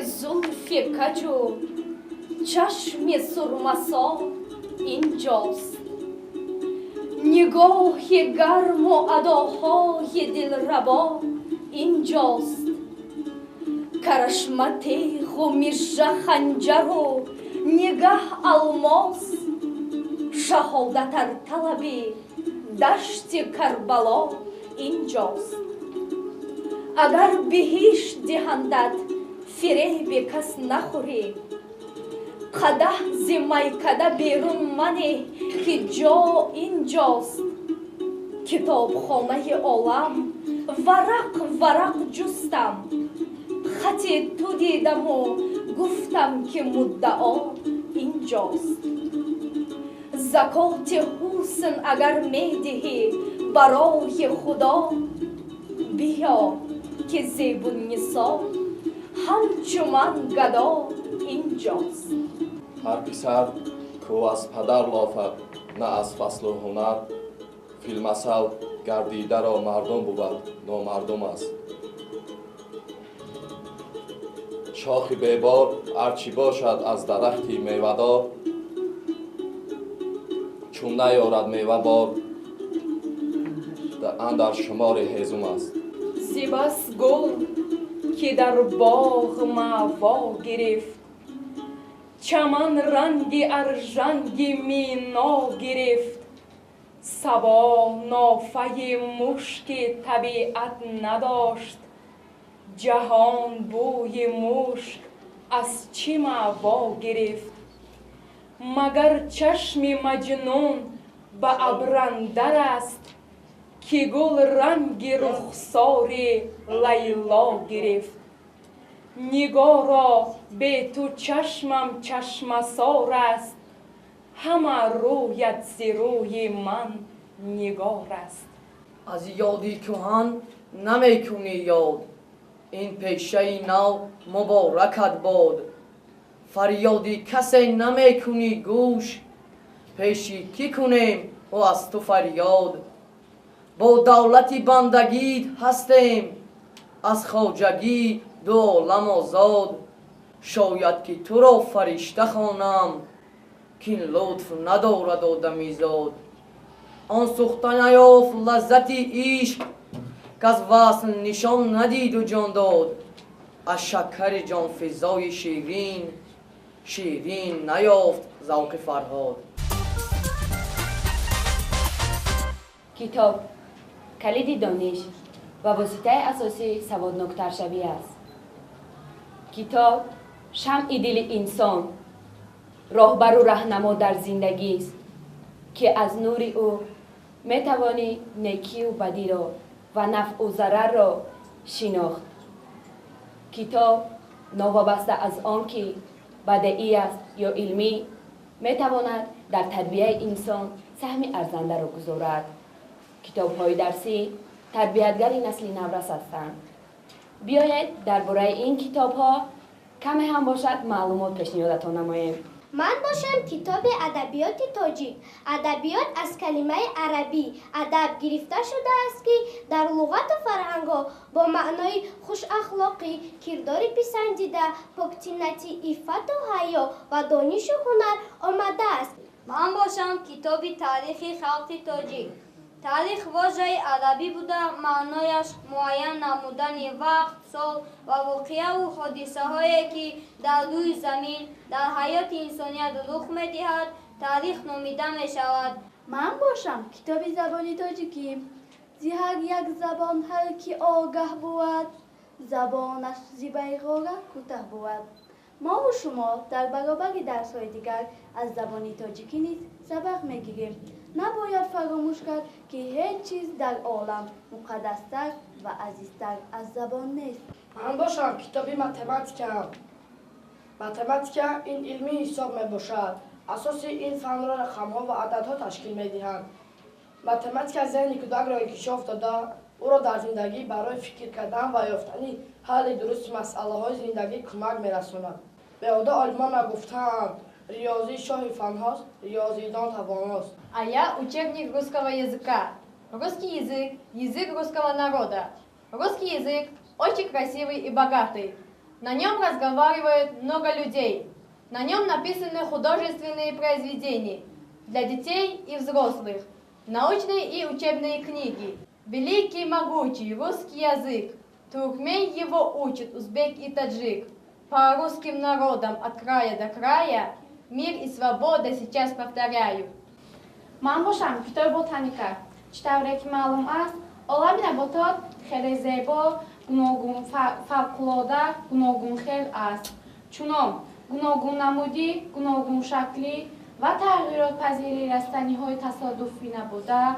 زلف کجو چشم سرمسا اینجاست، نگاه گرم و اداهای دلربا اینجاست، کرشمه تیغ و میرژه خنجر و نگه الماس، شهادت ار طلب دشت کربلا اینجاست. اگر بهشت دهندت فریب کس نخوری، قدح ز میکده بیرون منه که جا اینجاست. کتابخانه عالم ورق ورق جستم، خط تو دیدم و گفتم که مدعا اینجاست. زکات حسن اگر میدهی برای خدا، بیا که زیب النساء همچو من گدا اینجاست. هر پسر کو از پدر لافد نه از فصل و هنر، فی المثل گردیده را مردم بود نامردم است. شاخی بیبار ارچی باشد از درختی میوه‌دار، چون نیارد میوه بار اندر شمار هیزم است. زیباست گل که در باغ موا گرفت، چمن رنگ ارژنگ مینا گرفت. صبا نافه مشک طبیعت نداشت، جهان بوی مشک از چه موا گرفت. مگر چشم مجنون به ابر اندر است، که گل رنگ رخسار لیلا گرفت. نگارا به تو چشمم چشمسار است، همه رویت ز روی من نگار است. از یادی کهن نمیکنی یاد، این پیشه نو مبارکت باد. فریادی کسی نمیکنی گوش، پیشی کی کنیم و از تو فریاد. با دولتی بندگی هستیم، از خواجگی دو عالم آزاد. شاید که تو را فرشته خوانم، کین لطف ندارد آدمی زاد. آن سخته نیافت لذتی عشق، کز وصل نشان ندید و جان داد. از شکر جان فزای شیرین، شیرین نیافت ذوق فرهاد. کتاب کلید دانش و واسطه اساسی سوادناکتر شوی است. کتاب شمع دل انسان، راهبر و راهنما در زندگی است که از نور او میتوانی نیکی و بدی را و نفع و ضرر را شناخت. کتاب ناوابسته از آن که بدیعی است یا علمی میتواند در تربیت انسان سهم ارزنده را گذارد. کتاب‌های درسی تربیتگر نسل نورس هستند. بیایید درباره این کتاب‌ها کمی هم باشد معلومات پیشنهادتان نماییم. من باشم کتاب ادبیات تاجیک. ادبیات از کلمه عربی ادب گرفته شده است که در لغت و فرهنگ‌ها با معنای خوش اخلاقی، کردار پسندیده، پاک‌طینتی، عفت و حیا و دانش و هنر آمده است. من باشم کتاب تاریخ خلق تاجیک. تاریخ واژه ادبی بوده، معنایش معین نمودن وقت، سال و واقعه و حادثه هایی که در روی زمین در حیات انسانیت رخ می دهد تاریخ نامیده می شود. من باشم کتاب زبان تاجیکی. هر یک زبان هر کی آگه بود، زبانش زی بیغاره کوته بود. ما و شما در برابر درس‌های دیگر از زبان تاجیکی نیز سبق می‌گیریم. نباید فراموش کرد که هیچ چیز در عالم مقدس‌تر و عزیزتر از زبان نیست. من باشم کتاب متماتیکا این علمی حساب می باشد. اساس این فن را رقم‌ها و عددها تشکیل می دهند. متماتیکا ذهن کودک را انکشاف داده، او را در زندگی برای فکر کردن و یافتن حل درست مسئله‌های زندگی کمک می رساند. به عاده عالمان گفتند ریاضی شاه фанхост, риёзидон тавоност. А я учебник русского языка. Русский язык – язык русского народа. Русский язык очень красивый и богатый. На нем разговаривает много людей. На нем написаны художественные произведения для детей и взрослых, научные и учебные книги. Великий могучий русский язык, туркмен его учит, узбек и таджик. По русским народам от края до края мир и свобода сейчас повторяю. من باشم کتاب بوتانیکا چطوره که معلوم است عالم نباتات خیلی زیبا گوناگون فوق‌العاده گوناگون خیل است چونم گوناگون نمودی گوناگون شکلی و تغییرات پذیری رستنی های تصادفی نبوده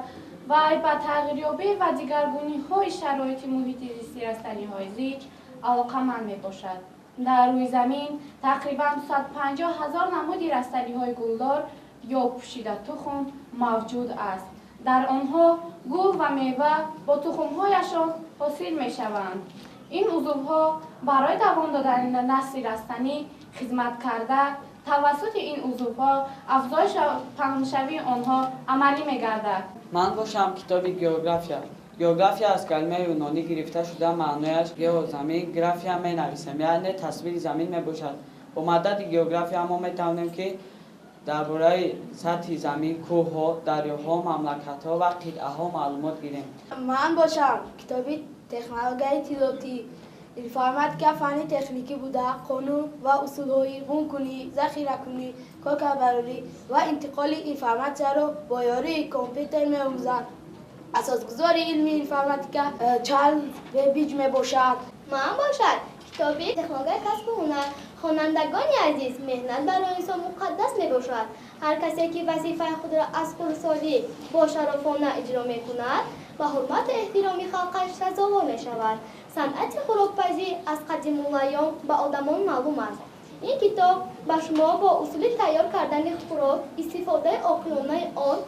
و با تغییریابی و دیگرگونی های شرایط محیط زیستی رستنی های زیچ علاقه‌مند می باشد. در روی زمین تقریباً 150,000 نمودی رستنی های گلدار یا پوشیده تخم موجود است. در آنها گل و میوه با تخم‌هایشان حاصل می‌شوند. این عضوها برای دوام دادن نسل رستنی خدمت کرده توسط این عضوها افزایش پهنشوی آنها عملی می‌گردد. من باشم کتاب گئوگرافیا. گئوگرافیا از کلمه یونانی گرفته شده معنایش گئو زمین گرافیا می‌نویسیم یعنی تصویر زمین می‌باشد. با مدد گئوگرافیا ما می‌توانیم که درباره سطح زمین، کوه‌ها، دریاها، مملکت‌ها و قطعه‌ها معلومات گیریم. من باشم کتابی تکنولوژی اطلاعاتی اینفرماتیکا فنی تکنیکی بوده قانون و اصولهای گونکنی، ذخیره‌کنی، کاربری و انتقال اینفرماسیون را با یاری کامپیوتر می‌آموزند. اساسگذار علم اینفرماتیکا چارلز ببیج میباشد. من باشد کتابی تکنولوژی کسب و هنر خوانندگانی عزیز مهنت برای انسان مقدس می باشد. هر کسی که وظیفه خود را از خودسازی با شرافانه اجرا می کند و حرمت احترامی خلقش سزاوار می شود. صنعت خوراکپزی از قدیم الایام به آدمان معلوم است. این کتاب به شما با اصول تیار کردن خوراک، استفاده عاقلانه آن،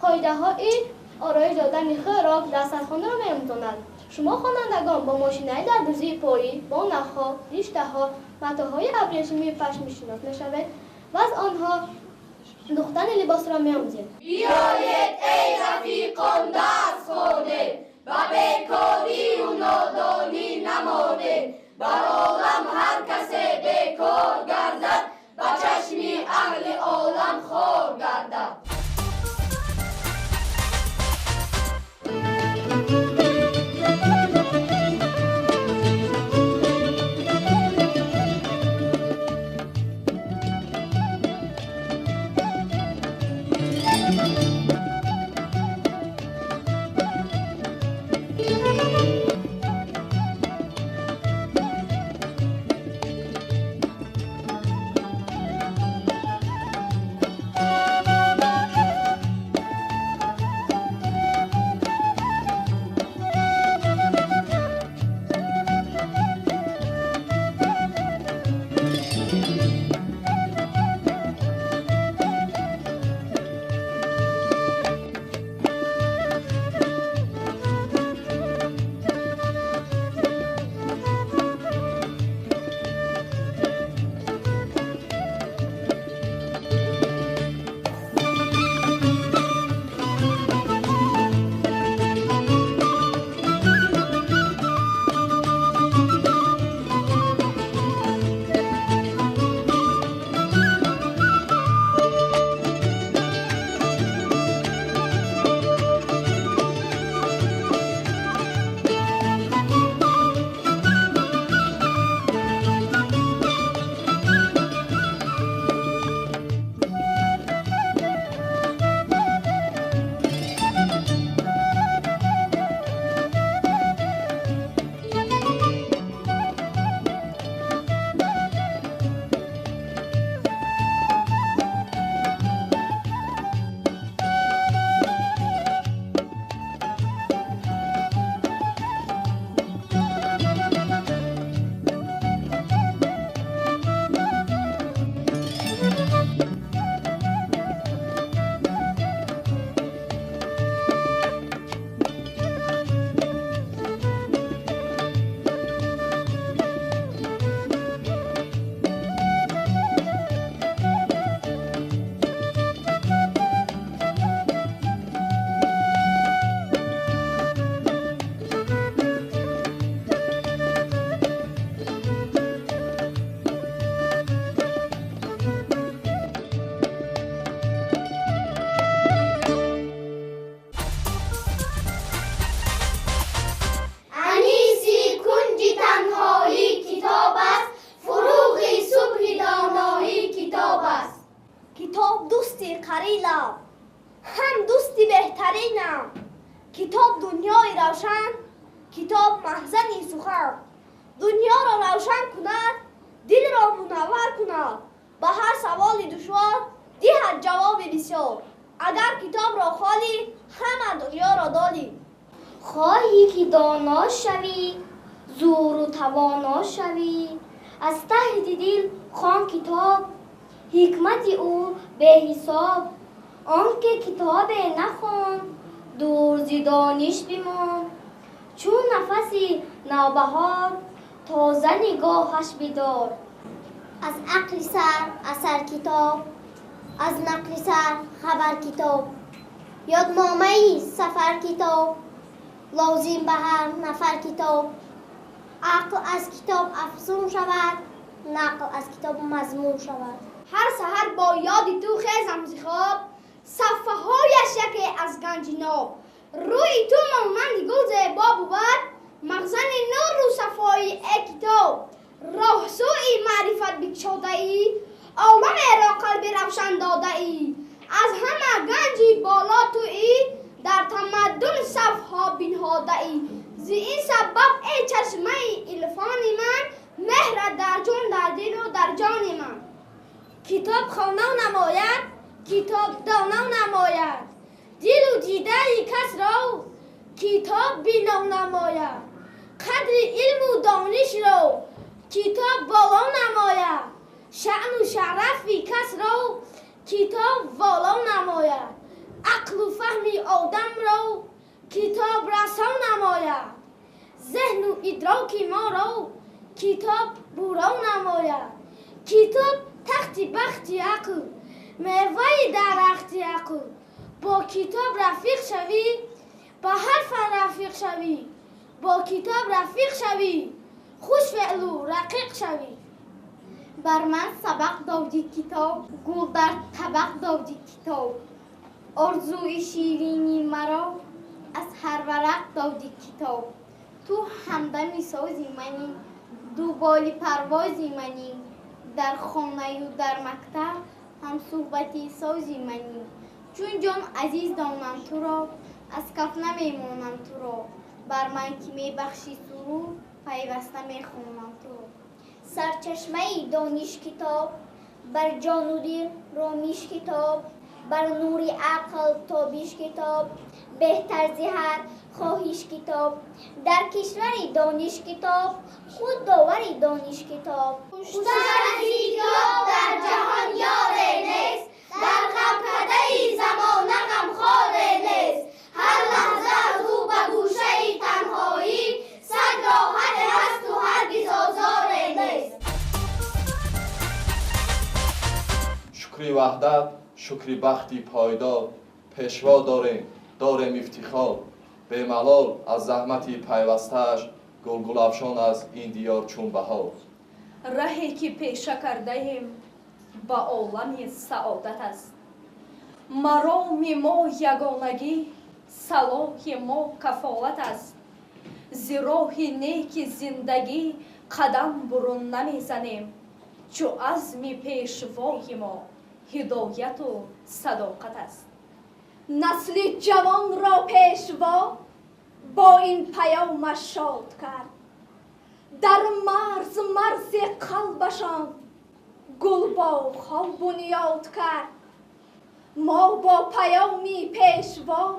قاعده‌های آرایش دادن خوراک دسترخوان را می‌آموزاند. شما خوانندگان با ماشین‌های دربازی پایی، با نخ‌ها، رشته‌ها، متاهای ابریشمی پشمی شناس می‌شوید و از آنها دوختن لباس را می‌آموزید. بیایید ای رفیقان دست خورده و بیکاری و نادانی نمانید. در عالم هر کسی بیکار گردد و چشمی اهل عالم خار گردد. بهترین لب، هم دوستی بهترینم. کتاب دنیای روشن، کتاب محزنی سخن. دنیا را روشن کند، دل را منور کند. به هر سوال دشوار دهد جواب بسیار. اگر کتاب را خوالی، همه دنیا را داری. خواهی که دانا شوی، زور و توانا شوی، از ته دل خوان کتاب، حکمت او به حساب. آنکه کتاب نخوان، دور ز دانش بمان. چون نفسی نوبهار، تازه نگاهش بدار. از عقل سر اثر کتاب، از نقل سر خبر کتاب. یادنامه سفر کتاب، لازم به هر نفر کتاب. عقل از کتاب افزون شود، نقل از کتاب مضمون شود. هر سحر با یاد تو خیزم ز خواب، صفحه هایش یکی از گنج ناب. روی تو مانند گل زیبا بود، مخزن نور رو صفای ای کتاب. راه سوی معرفت بگشاده ای، عالم را قلب روشن داده ای. از همه گنجی بالا تویی، در تمدن صفها بنهاده ای. ز این سبب ای چشمه عرفان من، مهر در جان در دل و در جان من. کتاب خوانا نماید، کتاب دانا نماید. دل و دیده کس را کتاب بینا نماید. قدر علم و دانش را کتاب بالا نماید. شأن و شرف کس را کتاب والا نماید. عقل و فهم آدم را کتاب رسا نماید. ذهن و ادراک ما را کتاب برا نماید. کتاب تخت بخت عقل، میوه درخت عقل. با کتاب رفیق شوی، با هر فن رفیق شوی. با کتاب رفیق شوی، خوش فعل و رقیق شوی. بر من سبق دادی کتاب، گل در طبق دادی کتاب. آرزوی شیرینی مرا از هر ورق دادی کتاب. تو همدم سازی منی، دوبال پروازی منی. در خانه و در مکتب هم صحبتی سازی منی. چون جان عزیز دانم تو را، از کف نمیمانم تو را. بر من که میبخشی سرور، پیوسته میخوانم تو را. سرچشمه دانش کتاب، بر جان و دل رامیش کتاب. بر نور عقل تابیش کتاب، بهتر ز هر خواهیش کتاب. در کشور دانش کتاب، خود داور دانش کتاب. خوشتر از کتاب در جهان یار نیست، در غم کده زمانه غمخوار نیست. هر لحظه از او به گوشه تنهایی، صد راحت هست و هرگز آزار نیست. شکری وحدت، شکری بختی پایدار، پیشوا داریم افتخار. به ملال از زحمتی پیوسته‌اش، گل افشان از این دیار چون بهار. رهی که پیشه کرده ایم به عالم سعادت است. مرام ما یگانگی، صلاح ما کفالت است. ز راه نیک زندگی قدم برون نمیزنیم، چو عزم پیشوای ما هدایت و صداقت است. نسل جوان را پیشوا با این پیامش شاد کرد. در مرز قلبشان گلباغ‌ها بنیاد کرد. ما با پیامی پیشوا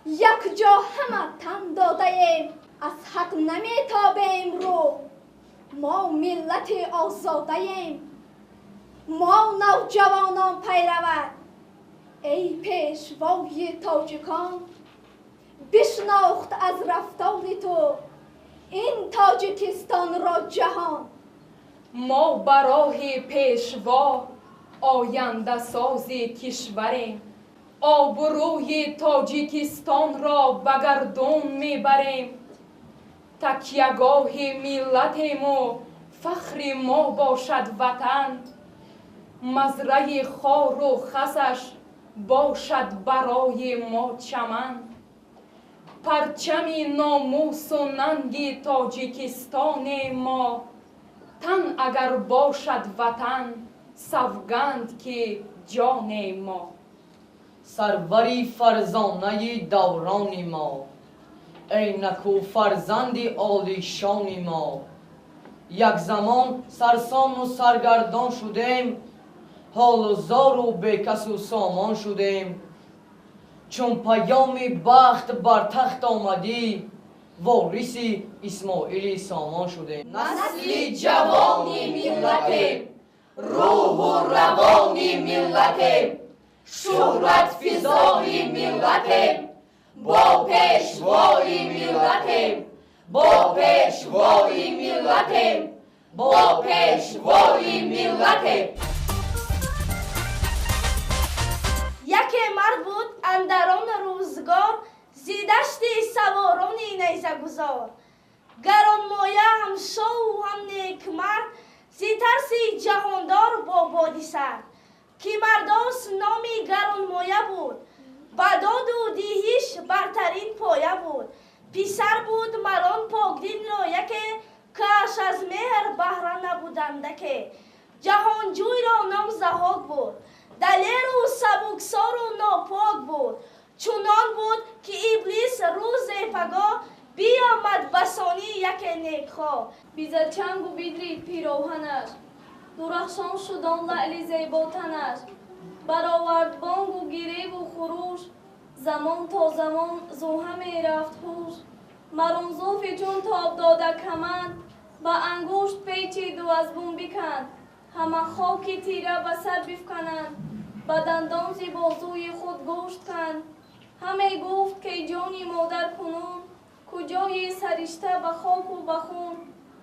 یک جا همه تن داده ایم. از حق نمیتابیم رو، ما ملت آزاده ایم. ما نوجوانان پیرود، ای پیشوای تاجیکان. بشناخت از رفتار تو این تاجیکستان را جهان. ما برای پیشوا آینده ساز کشوریم. آبروی تاجیکستان را به گردون میبریم. تکیهگاه ملتیم و فخر ما باشد وطن. مزرعه خار و خسش باشد برای ما چمن. پرچم ناموس و ننگ تاجیکستان ما، تن اگر باشد وطن سوگند که جان ما. سروری فرزانه دوران ما، ای نکو فرزندی عالیشان ما. یک زمان سرسام و سرگردان شدیم، حال و زار و بیکس و سامان شدیم. چون پیام بخت بر تخت آمدی، وارث اسماعیل سامان شدیم. نسل جوانی ملتیم، روح و روانی ملتیم، شهرت فضای ملتیم، با پیشوای ملتیم، با پیشوای ملتیم، با پیشوای ملتیم. یکی مرد بود اندران روزگار، زیدشتی سوارانی نیزه گذار. گرانمایه هم شاه و هم نیک مرد، زی ترسی جهاندار با بادی سر. کی مرداس نامی گرانمایه بود، بداد و دیهیش برترین پایه بود. پیسر بود مران پاکدین را یکی، کاش از مهر بهره نبودندکه. جهانجوی را نام ضحاک بود، دلیر و سبکسار و ناپاک بود. چونان بود که ابلیس روز پگاه، بیامد بسانی یک نیکخواه. بیزد چنگ و بیدرید پیراهنش، درخشان شد آن لعل زیباتنش. برآورد بانگ و گریه و خروش، زمان تا زمان زو همی رفت هوش. مران زلفی چون تاب داده کمند، با انگشت پیچید و از بوم بکند. همه خاکی تیره به سر بفکنند، به دندان زی بازوی خود گوشت کند. همه گفت که جانی مادر کنون، کجای سرشته به خاک و به خون.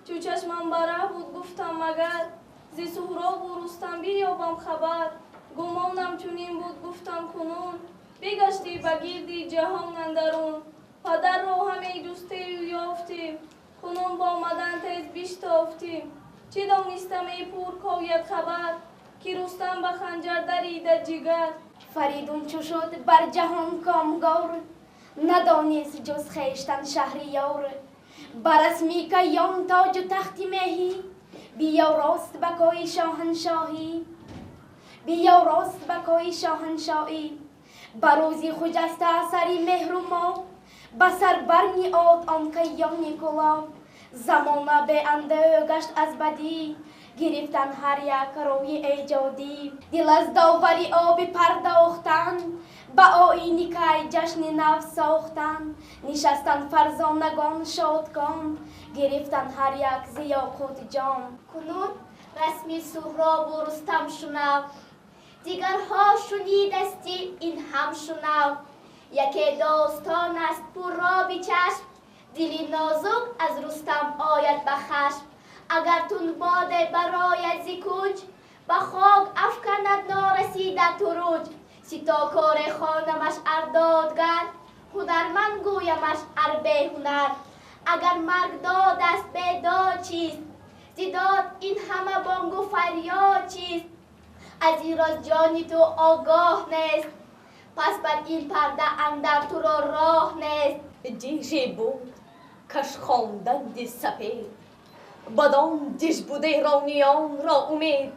چو چشمم بره بود گفتم مگر، زی سهراب و رستم بیابم خبر. گمانم چنین بود گفتم کنون، بگشتی به گردی جهان اندرون. پدر را همه دوستی و یافتیم، کنون با آمدن تیز بیشتافتیم. چه دانستم ای پور کاید خبر، که رستم به خنجر دریده جگر. فریدون چو شد بر جهان کامگار، ندانست جز خویشتن شهریار. برسمی که یان تاج و تختی مهی، بیا راست بکای شاهنشاهی. بیا راست بکای شاهنشاهی. بروزی خجسته سری مهر و ما، بسر برمی آد آن که یان کلا. زمانه به انده گشت از بدی، گرفتن هر یک روی ایجادی. دل از داوری آب پرداختن، با آیینی که جشن نو ساختن. نشستن فرزانگان شادکام، گرفتن هر یک زیا خود جام. کنون رسمی سهراب و رستم شنو، دیگرها شنیدستی این هم شنو. یکی داستان است پر را به چشم، دلی نازک از رستم آید به خشم. اگر تون باده برای زی کوچ، به خاک افکند نارسیده تروج. ستاکار خانمش اردادگر، هنرمند گویمش اربه هنر. اگر مرگ داد است به داد چیست، زداد این همه بانگ و فریاد چیست. از این راز جانی تو آگاه نیست، پس بر این پرده اندر تو را راه نیست. دیژی بود کش خواندند سپید، بدان دیژ بود ایرانیان را امید.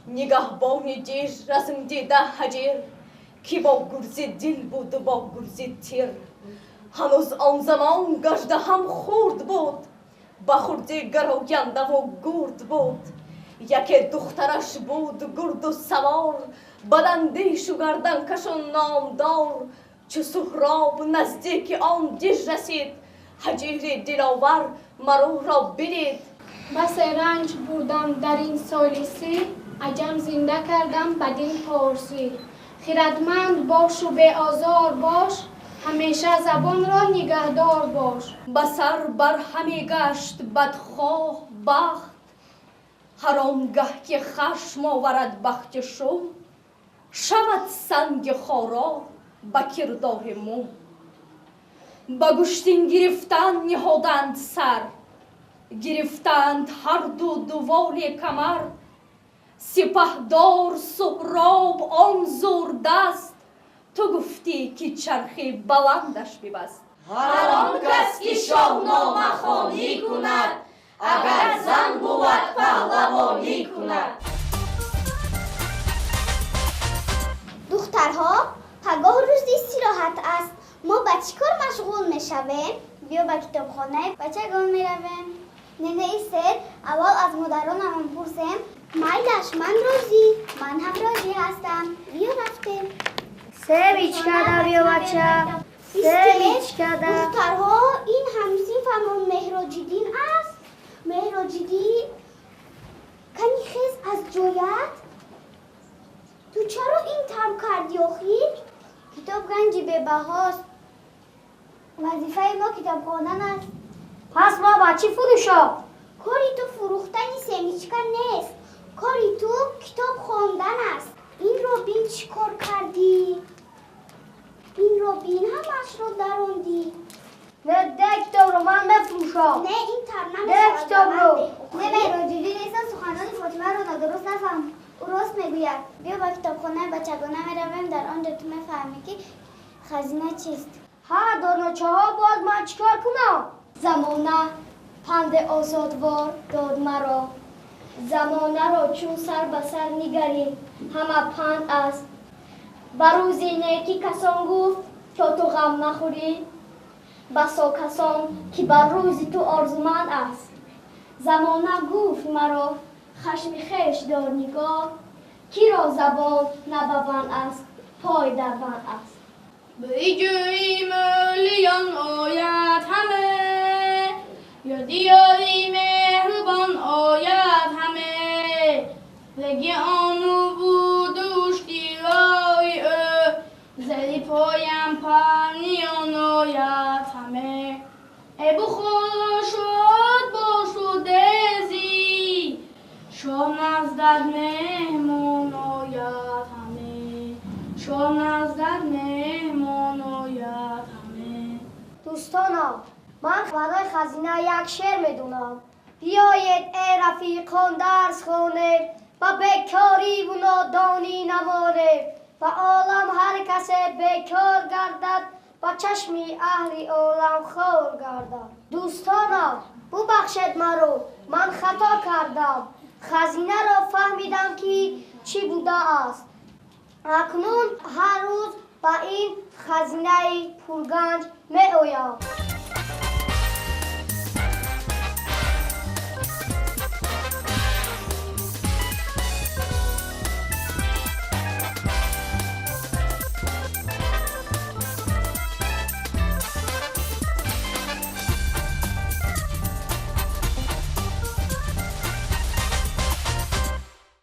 نگهبان دیژ رسم دیده هجیر، که با گرز دل بود و با گرز تیر. هنوز آن زمان گژده هم خورد بود، بخورده گراینده و گرد بود. یکی دخترش بود گرد و سوار، بداندیش و گردنکش و نامدار. چو سهراب نزدیک آن دیژ رسید، هجیر دلاور مرو را بدید. بس رنج بردم در این سالیسی، عجم زنده کردم بدین پارسی. خردمند باش و به آزار باش، همیشه زبان را نگهدار باش. بسر بر همی گشت بدخواه بخت، هر آنگه که خشم آورد بخت شو. شود سنگ خارا به کردار مو، به گشتین گرفتن نهادند سر. گرفتند هر دو دوال کمر، سپهدار سهراب آن زور دست. تو گفتی که چرخی بلندش ببست. هر آن کس که شاهنامه خوانی کند، اگر زن بود پهلوانی کند. دخترها پگاه روز استراحت است. ما با چی کار مشغول میشویم؟ بیا با کتابخانه بچگان میرویم. ننه ایستد. اول از مادرانم پرسیم مایلش من راضی، من هم راضی هستم. بیا رفتیم. سه بیچ کرده بیا بچه. سه بیچ کرده. دخترها این همسینفمون مهراجدین است. مهراجدین کنی خیز از جایت. تو چرا این تم کردی آخیر؟ کتاب گنجی به بهاست. وظیفه ما کتاب خواندن است. پس ما با چی فروشا؟ کاری تو فروختنی سمیچکن نیست. کاری تو کتاب خواندن است. این رو بین چی کار کردی؟ این رو بین همش رو دروندی. نه ده کتاب رو من بفروشا. نه این تر نمیشه. ده کتاب رو. نه مهراجدین نیست. سخنان فاطمه رو نادرست نفهم. او راست میگوید. بیا با کتابخانه بچگانه میرویم. در آنجا تو میفهمی که خزینه چیست. ها دانچه ها باید من چیکار کنم؟ زمانه پند آزادوار داد مرا. زمانه را چون سر به سر نگری همه پند است. بروزی نیکی کسان گفت تا تو غم نخوری. بسا کسان که بر روزی تو آرزومند است. زمانه گفت مرا خشم خویش دار نگاه. کی را زبان نبوند است پای در بند است. بجوی ملیان آید همه، یا دیاری مهربان آید همه. رگی آنو بودوش دیرای زلی پایم پرنیان آید همه. ای بخور شد باش و دزی، شام نزدت مهمان آید همه. شام نزدت مهمان آید همه. دوستانا من برای خزینه یک شعر میدونم. بیایید ای رفیقان درس خانه و بیکاری و نادانی نمانه. و عالم هر کس بیکار گردد و چشمی اهل عالم خور گردد. دوستانا ببخشید مرا من خطا کردم. خزینه را فهمیدم که چی بوده است. اکنون هر روز با این خزینه پرگنج می آیم.